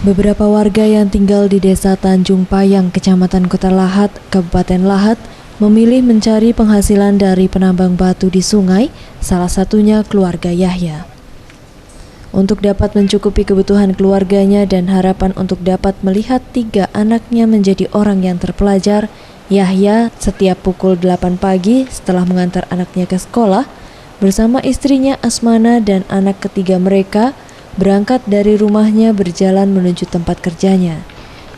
Beberapa warga yang tinggal di Desa Tanjung Payang, Kecamatan Kota Lahat, Kabupaten Lahat, memilih mencari penghasilan dari penambang batu di sungai, salah satunya keluarga Yahya. Untuk dapat mencukupi kebutuhan keluarganya dan harapan untuk dapat melihat 3 anaknya menjadi orang yang terpelajar, Yahya setiap pukul 8 pagi setelah mengantar anaknya ke sekolah, bersama istrinya Asmana dan anak ketiga mereka, berangkat dari rumahnya berjalan menuju tempat kerjanya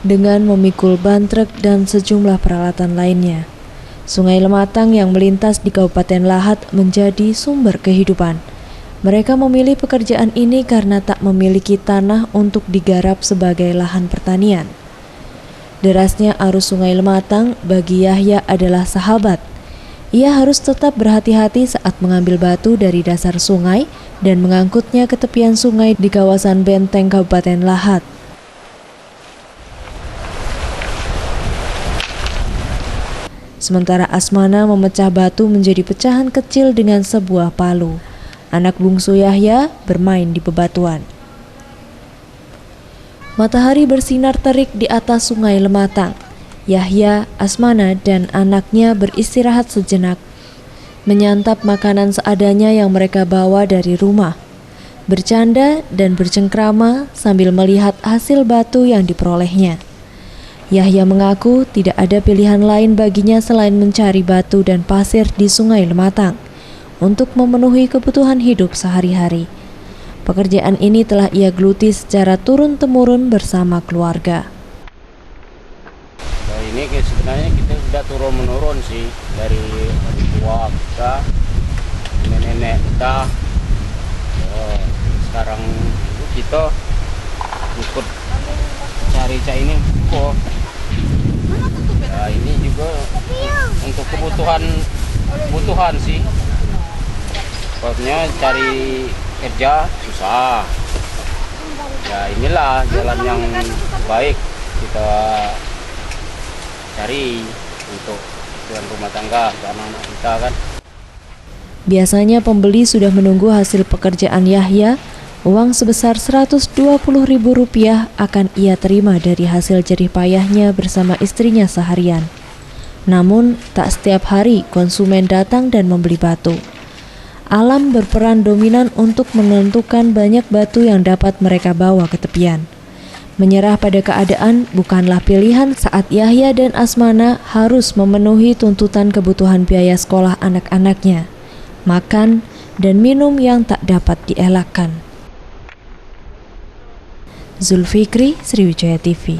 dengan memikul ban truk dan sejumlah peralatan lainnya. Sungai Lematang yang melintas di Kabupaten Lahat menjadi sumber kehidupan. Mereka memilih pekerjaan ini karena tak memiliki tanah untuk digarap sebagai lahan pertanian. Derasnya arus Sungai Lematang bagi Yahya adalah sahabat. Ia harus tetap berhati-hati saat mengambil batu dari dasar sungai dan mengangkutnya ke tepian sungai di kawasan Benteng, Kabupaten Lahat. Sementara Asmana memecah batu menjadi pecahan kecil dengan sebuah palu. Anak bungsu Yahya bermain di bebatuan. Matahari bersinar terik di atas Sungai Lematang. Yahya, Asmana, dan anaknya beristirahat sejenak, menyantap makanan seadanya yang mereka bawa dari rumah, bercanda dan bercengkrama sambil melihat hasil batu yang diperolehnya. Yahya mengaku tidak ada pilihan lain baginya selain mencari batu dan pasir di Sungai Lematang untuk memenuhi kebutuhan hidup sehari-hari. Pekerjaan ini telah ia geluti secara turun-temurun bersama keluarga. Ini sebenarnya kita sudah turun-menurun sih, dari orang tua kita, nenek kita. Sekarang kita ikut cari ini kok. Ya, ini juga untuk kebutuhan sih. Pokoknya cari kerja susah. Ya inilah jalan yang baik kita cari untuk kebutuhan rumah tangga dan anak kita kan. Biasanya pembeli sudah menunggu hasil pekerjaan Yahya. Uang sebesar Rp120.000 akan ia terima dari hasil jerih payahnya bersama istrinya seharian. Namun, tak setiap hari konsumen datang dan membeli batu. Alam berperan dominan untuk menentukan banyak batu yang dapat mereka bawa ke tepian. Menyerah pada keadaan bukanlah pilihan saat Yahya dan Asmana harus memenuhi tuntutan kebutuhan biaya sekolah anak-anaknya, makan dan minum yang tak dapat dielakkan. Zulfikri, Sriwijaya TV.